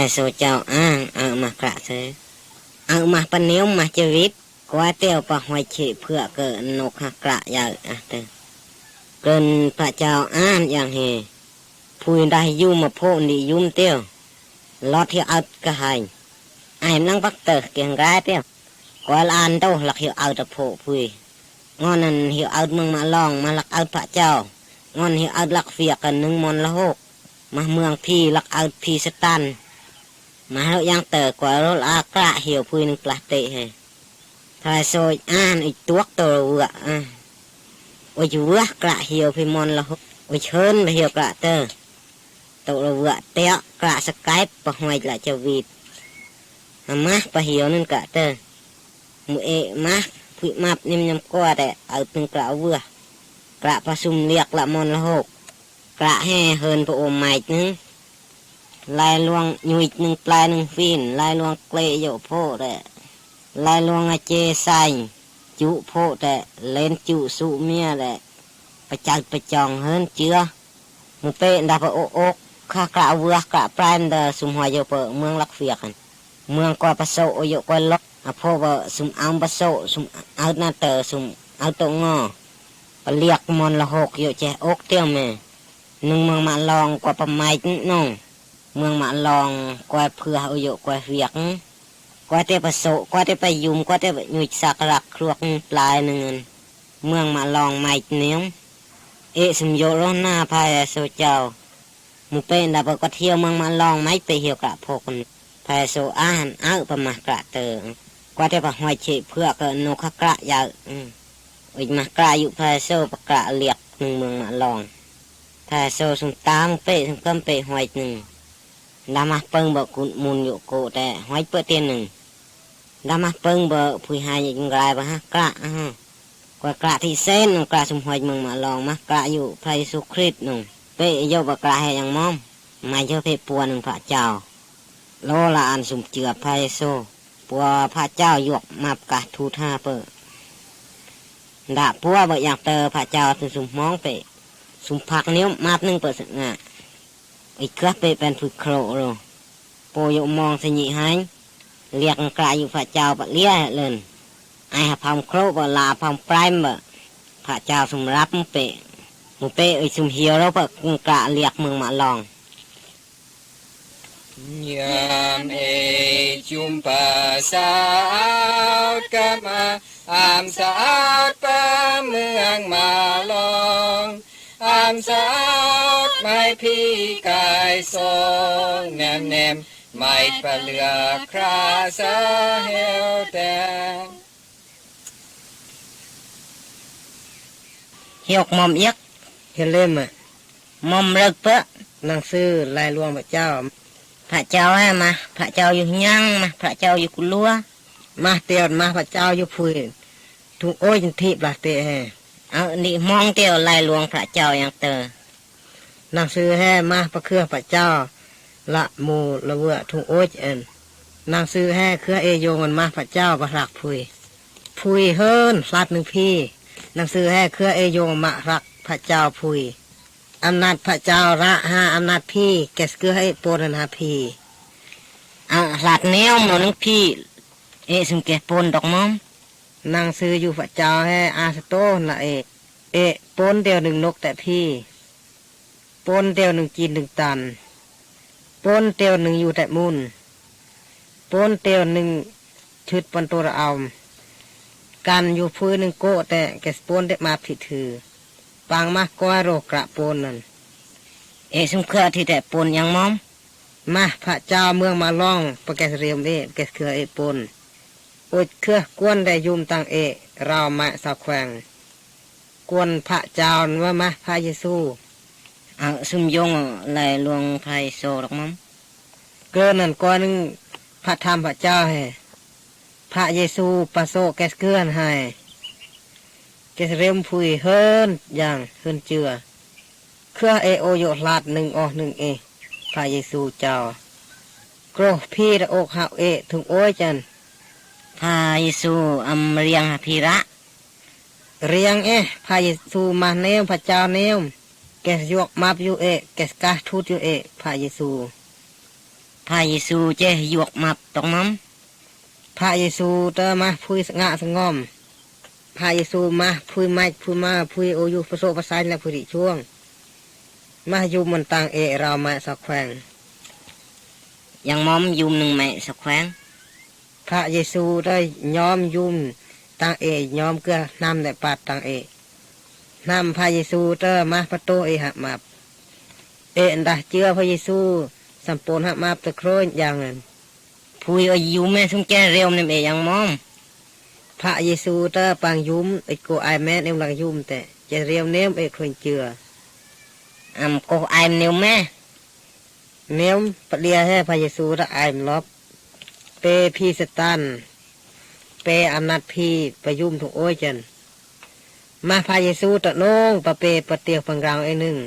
Thầy số cháu ở mà cả thế. Ở mà bà nếu mà chơi vít, quá tiêu bà hoài trị phựa cỡ nộp hạt lạ giờ tư. Cơn bà cháu dạng hề. Phùi đài dù mà phô nị dùm tiêu. Lót hiệu ớt cả hành. Ai em lăng bắt tờ kìa gái tiêu. Quá là ăn đâu lạc hiệu ớt phô phùi. Ngon là hiệu ớt mừng mà lòng mà lạc ớt bà cháu. Ngon hiệu ớt lạc việc cần nâng môn là hộp. Mà mường phi lạc ớt phi sát tan. Mà hậu giang tờ quá rô là cả hiểu phùi nâng plá tệ hề. Thầy xôi ít tuốc tờ vựa. Ôi chú vước cả hiểu phùi môn là hộp. Ôi hơn là hiểu cả tờ. Tụ là vựa téo cả Skype và hoài lại cho vịt. Mát và hiểu nên cả tờ. Mũi mát phụi mạp niêm nhằm qua để ở từng cả vừa. Cả và xung liệt là môn là hộp. Cả hè hơn và ôm mạch nâng. Lai luang nhụy nâng plai nâng phìn. Lai luang klệ dỗ phô để. Lai luang chê xanh. Chú phô để. Lên chú sụ mía để. Và chật và chồng hơn chưa. Một bệ đã phải ốc. Khá cả vừa cả prime đờ xung hòa dỗ phở mương lạc việc. Mương qua bà sổ dỗ qua lốc. Phô vợ xung áo bà sổ. Xung áo nà tờ xung áo tổ ngò. Và liệt môn là hộp dỗ chè ốc tiêu mẹ. Nâng mương mạ lòng qua bà mạch nông. Mương mạ lòng qua phừa hậu dỗ qua việc. Qua tế bà sổ, qua tế bà dùm, qua tế bà nhụy sạc rạc ruột plai nâng. Mương mạ lòng mạch nếm. Ê xung dỗ rô na phai sổ chào. Một bên là bà có thiêu mương mạ lòng mạch bê hiểu cả phô con. Phai sổ án áo bà mạc cả tờ. Qua tế bà hoài trị phừa cỡ nô khá cả dạo. Ôi mạc cả dụ phai sổ bà cả liệt nâng mương mạ lòng. Phai sổ xung tám bê xung cơm bê hoài nâng. Đá mạc bưng bà cụt mùn dụ cổ tè hoài bữa tiên nâng. Đá mạc bưng bà phùi hai nhị gái bà hát cả. Qua cả thị sen cả xung hoài mừng mà lòng mắc cả dụ phai sổ khít nâng. Bệ dâu bà cả hay nhàng mong. Mai cho phê bùa nâng phá chào. Lô là ăn xung chừa phai sổ. Bùa phá chào dục mạp cả thu tha bờ. Đã bùa bà dạng tờ phá chào từ xung mong bệ. Xung phạc nếu mạp nâng bờ sự ngạ. Ý cướp bệ bên phùi khổ rồi. Bồ dụ mong sẽ nhị hành. Liệt cả dụ phá chào bà lia lần. Ai hạp phòng khổ bà là phòng prime bà. Phá chào xung rắp một bệ. Một bệ ơi xung hiếu đâu bà cả liệt mừng mạ lòng. Nhàm ê chung bà sao cam am sao ba mương mà lòng am sao mai phi cài song nèm nèm mai bà lừa khra sa heo đen. Hiếu mong yếc. Hiếu lên mà. Mong rực bớ. Năng sư lai luông bà cháu. Phạ cháu á mà. Phạ cháu dù nhăng mà. Phạ cháu dù cú lúa. Mà tiêu mà phạ cháu dù phùi. Thùng ôi chân thịt là tệ hè. Nị mong tiêu lai luông phạ cháu yang tờ. Năng sư hè mà phạ khưa phạ cháu. Lạ mù là vừa thùng ôi chân. Năng sư hè khưa ê dô ngân mà phạ cháu và rạc phùi. Phùi hơn sát nâng phi. Năng sư hè khưa ê dô mà rạc phạ cháu phùi. Âm nát phạ cháu ra ha âm nát phi. Kẻ khưa ê bồ nâng ha phi. Rạc néo mô nâng phi. Ê xung kẻ bồn đọc mong. Năng sư dù phạ cháu hè á sát tô là ê. Ê bồn đều nâng nốc tại phi. Bồn đều nâng chín nâng tàn. Bồn đều nâng dù tại môn. Bồn đều nâng chứt bồn tô ra ảo.กันอยู่พื้นหนึ่งโก้แต่แกสปนได้มาผิดถือปางมากก้อยโรกระปนนั่นสมเครือที่แต่ปนยังมอมมาพระเจ้าเมืองมาล่องประแกสเรียมเอแกสเครือปนอุดเครือกวนได้ยุมตังเรามาสาวแขวงกวนพระเจ้าว่ามาพระเยซูซุมยงเลยลวงไทยโซหรอกมอมเกินนั่นก้อนนึงพระธรรมพระเจ้าให้พระเยซูปะโซแกสเกือนให้แกสเรียมพุยเฮินอย่างเฮินเจือเครือโอโยลาดหนึ่งอหนึ่งพระเยซูเจ้าโกรพี่ระอกหาถึงโอ้ยจันพระเยซูเรียงพีระเรียงพระเยซูมาเนมพระเจ้าเนมแกสยกมาอยู่แกสกาทูดอยู่พระเยซู พระเยซูเจหยวกมับตองมัมพระเยซูเตอมาพุยสงะสงอมพระเยซูมาพุยไม้พุยมาพุยโอยุประโสประสานและพุยช่วงมาอยู่มันต่างเอเรามาสักแขวงยังมอมยุมหนึ่งแม่สักแขวงพระเยซูได้ย้อมยุมต่างเอย้อมเกลือนำแต่ปาดต่างเอนำพระเยซูเตอมาประตูเอหักมาเอ็นดาเชื่อพระเยซูสัมปูนหักมาตะโครยอย่างนั้นพุยอายุแม่สุ่มแก่เร็วนี่เอยังมอมพระเยซูเตอปางยุมไอโกไอแม่เอ็มลังยุมแต่จะเรียวเนี้ยเอคนเชื่อโกไอเนียวแม่เนียวปะเดียให้พระเยซูได้ไอมลบเปพีสตันเปอำนาจพีประยุมถูกโอ้ยจันมาพระเยซูตะน้องปะเปปะเตียวปังรังไอหนึ่ง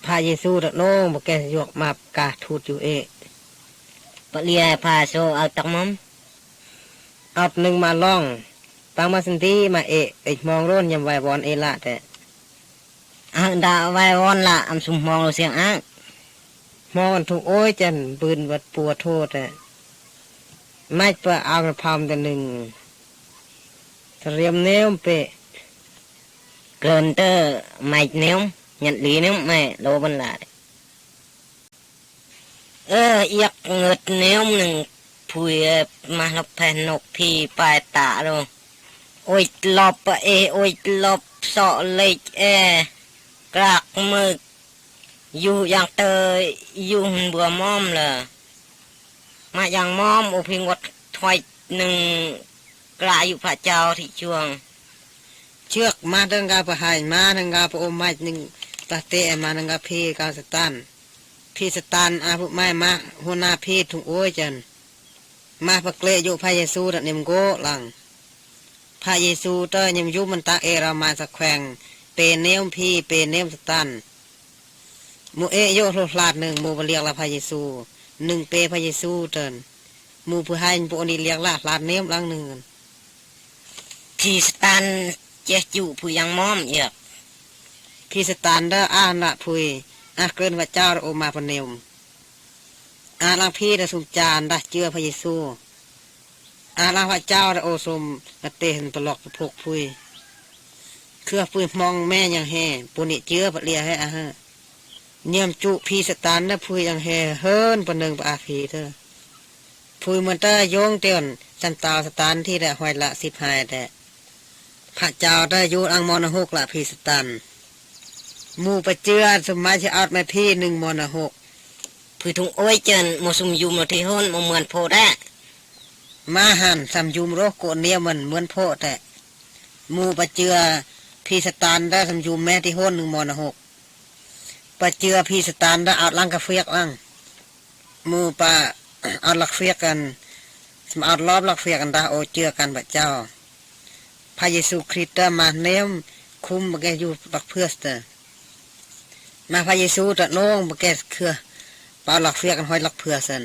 พระเยซูตะน้องบแกยกมากาทูดอยู่เอปะเลียพาโซเอาตักมัมเอาหนึ่งมาล่องปังมาสินทีมาเอมองร่นยำไววอนเอละแต่ดาไววอนละอัมสุมมองเราเสียงมองถูกโอ้ยจันปืนวัดปัวโทษแต่ไม่เปิดเอากระพามแต่หนึ่งเตรียมเนี้ยเปะเกินเตอไม่เนี้ยnhận lý nếu mẹ đồ bên lại yết ngợt nếu mình phùi mà lọc phèn nọc thì bài tạ rồi ôi lọp ôi lọp sọ lệch gạc mực dù dạng tờ dù bữa mom là mà dạng mom ô phi ngọt thoại nừng lại dù phải chào thị trường trước mà đừng gặp hành mà đừng gặp ôm mạch nừngตาเตะมานังกาพีกาสตันพีสตันอาภุไม้มาหัวหน้าพีถุงโอ้ยจันมาปะเกลยุพระเยซูดันเนมโกหลังพระเยซูเตอยิมยุมันตาเอรามาสักแขวงเปเนมพีเปเนมสตันมูเอโยโรฟลาดหนึ่งมูบเลียกละพระเยซูหนึ่งเปพระเยซูเตินมูผู้ให้ปุอนีเลียกละลาดเนมลังหนึ่งพีสตันเจจูผู้ยังม้อมเยอะพี่สตานเดออาละพุยเกินว่าเจ้าโอมาปนเนมลังพี่ได้สุจานได้เชื่อพระเยซูลังพระเจ้าได้โอสมกเตนตลอกพกพุยเครือพุยมองแม่ยังแห่ปุนิเชื่อปะเลียให้ฮะเนียมจุพี่สตานได้พุยยังแห่เฮินปนหนึ่งปะอาพีเธอพุยมันเตอโยงเตียนสันตาสตานที่ได้หอยละ15แต่พระเจ้าได้ยุอังมอนหกละพี่สตานมูปเจือสมัยจะเอาแม่พี่หนึ่งมอนหกผือทุงโอ้ยเจนมสุมยุมที่ห้นมเหมือนโพได้มาหันสัมยุมโรคโกเนียมันเหมือนโพแต่มูปเจือพี่สตานได้สัมยุมแม่ที่ห้นหนึ่งมอนหกปเจือพี่สตานได้เอาลังกาเฟียกลังมูปะเอาลักเฟียกกันสมเอารอบลักเฟียกกันได้โอเจือกันพระเจ้าพระเยซูคริสต์มาเนมคุมแกอยู่ปักเพื่อสเตอมาพระเยซูตะน้องบแกเครือเปล่าหลักเฟียกันห้อยหลักเพื่อสัน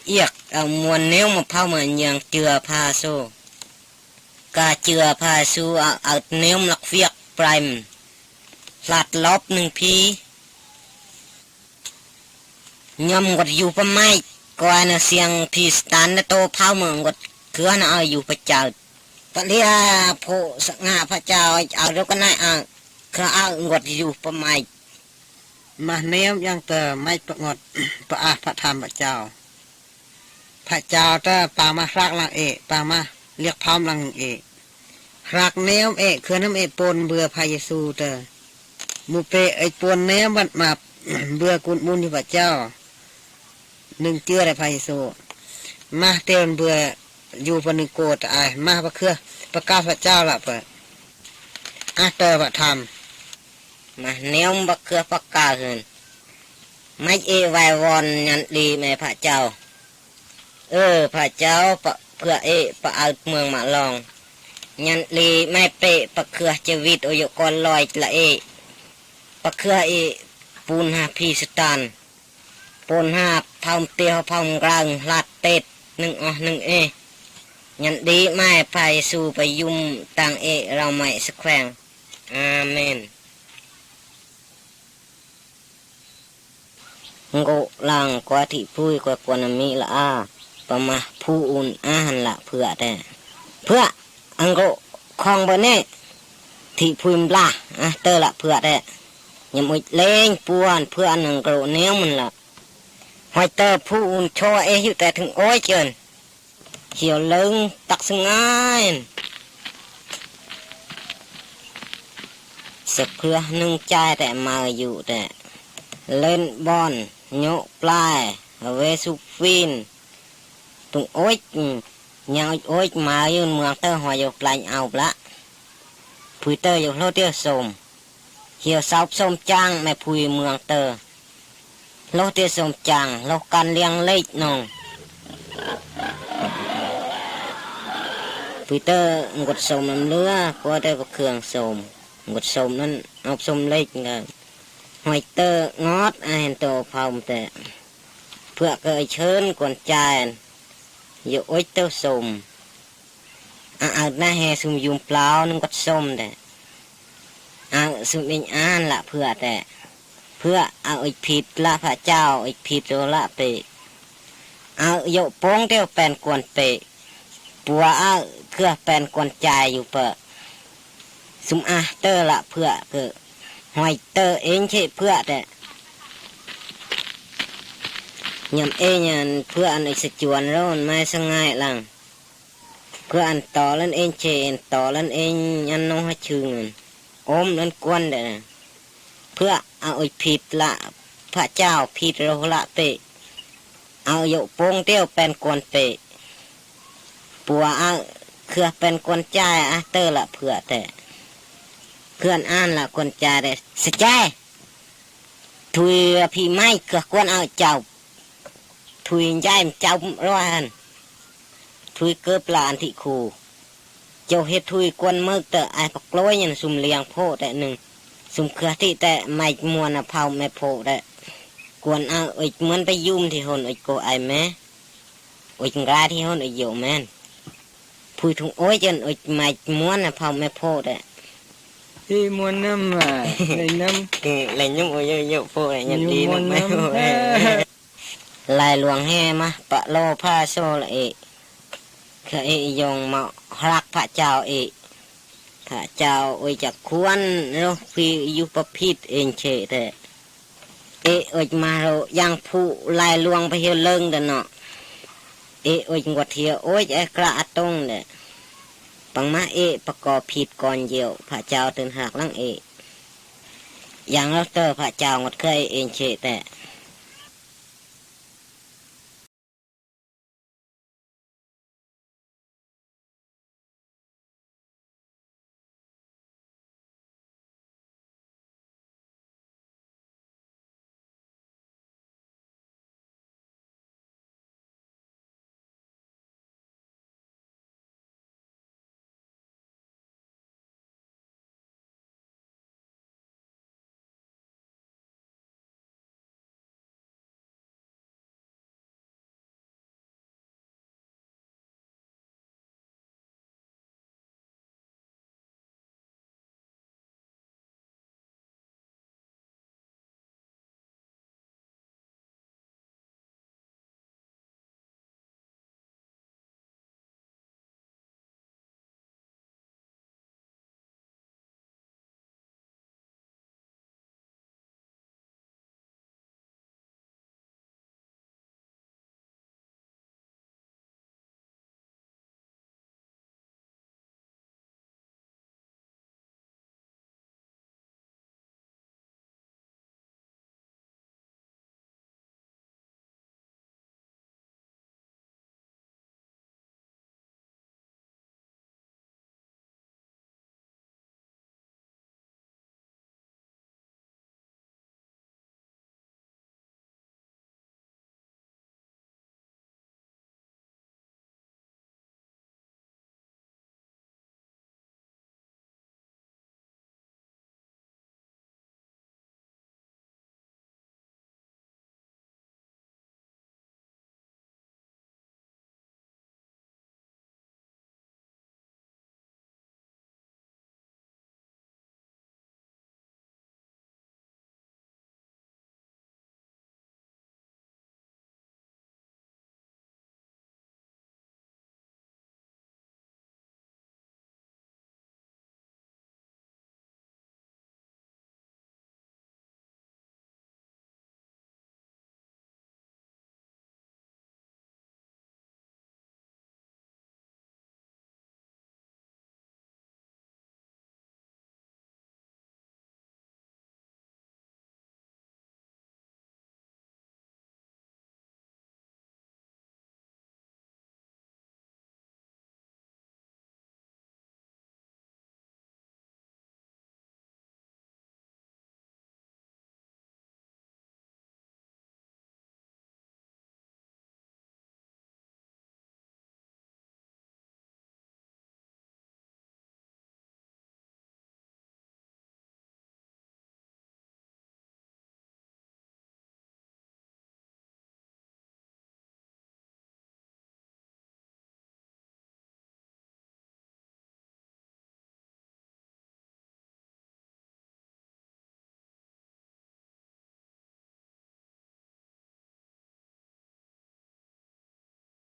เอียกเอามวนเนี้ยมาเผาเหมือนอย่างเจือพาโซกาเจือพาโซเอาเนี้ยหลักเฟียกปลายหลัดลบหนึ่งพียำกดอยู่ประไม่ก่อนเสียงพีสตันโตเผาเหมือนกดเครือน่ะเอาอยู่ประจัดปะเลียโพสง่าพระเจ้าเอาเดี๋ยวก็น่าเครือเอากดอยู่ประไม่มาเนี้ยยังเตอไม่ประงดประอาพระธรรมพระเจ้าเตอปามารักลังปามาเรียกพร้อมลังรักเนี้ยคือน้ำปนเบื่อพระเยซูเตอมูเปปนเนี้ยมันมาเบื่อกุนมุนที่พระเจ้าหนึ่งเจือได้พระเยซูมาเตือนเบื่ออยู่ปนิโกตมาประเครือประกาศพระเจ้าละเปิดเตอพระธรรมมาเนี้ยบักเกือปากกาหืนไม่ไววอนยันดีแม่พระเจ้าพระเจ้าเพื่อปะเอาเมืองมาลองยันดีไม่เปะปะเกือจะวิตโอยกรลอยละปะเกือปูนหาพีสตันปูนหาพาวเตียวพาวกลางลาดเต็ดหนึ่งยันดีไม่ไปสู่ไปยุ่มต่างเราไม่สักแขวงอาเมน โกลังกว่าที่พูดกว่ากวนมีละอาประมาผู้อุ่นอาหันละเพื่อแต่เพื่ออังโกคองบนเน่ที่พูดปลาเตอละเพื่อแต่ยังไม่เล่งปวนเพื่ออันโกเนี้ยมันละหอยเตอผู้อุ่นโชเออยู่แต่ถึงโอ้ยเจินเขียวลึงตักสงายเสกเพื่อนึ่งใจแต่มาอยู่แต่เล่นบอลโยปลายเวสุฟินตุงโอ๊ยยังโอ๊ยมาอยู่เมืองเตอหัวอยู่ปลายเอาละพุยเตออยู่โลเตียวสมเขียวสาวสมจังแม่พุยเมืองเตอโลเตียวสมจังโลกันเลี้ยงเล็กนองพุยเตองดสมน้ำเลือก็ได้เครื่องสมงดสมนั้นเอาสมเล็กไงหอยเตองอดเห็นโตพาวแต่เพื่อเกยเชิญกวนใจอยู่โอ๊ยเต้าสมเอาหน้าแห่สุมยุมเปล่านึงก็ส้มแต่เอาสุมเองอ่านละเพื่อแต่เพื่อเอาอีกผิดละพระเจ้าอีกผิดโลละเปเอาโยโป้งเต้าแปนกวนเปปัวเอาเพื่อแปนกวนใจอยู่เปะสุมเตอละเพื่อเกอหอยเตอเองใช่เพื่อแต่ยำเองยันเพื่ออันอีกสจวนแล้วมันไม่สง่ายลังเพื่ออันต่อแล้วเองเชนต่อแล้วเองยันน้องให้ชื่อเงินอมแล้วกวนเด้อเพื่อเอาอีกผิดละพระเจ้าผิดโลละเปเอาโยโป้งเตี้ยวเป็นกวนเปปัวเอาเครือเป็นกวนใจเตอละเพื่อแต่เพื่อนอ่านละกวนใจเด้สใจถุยพี่ไม้เกือกวนเอาเจ้าถุยย้ายเจ้าร้อยหันถุยเกือบลานที่คูเจ้าเฮ็ดถุยกวนมือเตอไอ้ปักลอยยันสุ่มเลียงโพแต่หนึ่งสุ่มเครือที่แต่ไม่มวนเผาไม่โพแต่กวนเอาอีกเหมือนไปยุ่มที่หนอีกโกไอแม่อีกราที่หนอีกโยแม่นพูดถึงโอ้ยจนอีกไม่มวนเผาไม่โพแต่ที่มวนน้ำเลยน้ำเลยยุ่มโอ้ยโยโพแต่ยันดีน้ำไม่โพลายหลวงแห่มาปะโลผ้าโซละเอเคยยงมารักพระเจ้าเอพระเจ้าโอ้ยจากควรเราพี่ยุปพิษเองเฉยแต่โอ้ยมาเรายังผู้ลายหลวงไปเฮียเลิงเด้อเนาะโอ้ยงวดเทียโอ้ยไอ้กระตงเด้อปังมาประกอบผิดก่อนเยียวพระเจ้าตื่นหักลังอย่างเราเตอพระเจ้างดเคยเองเฉยแต่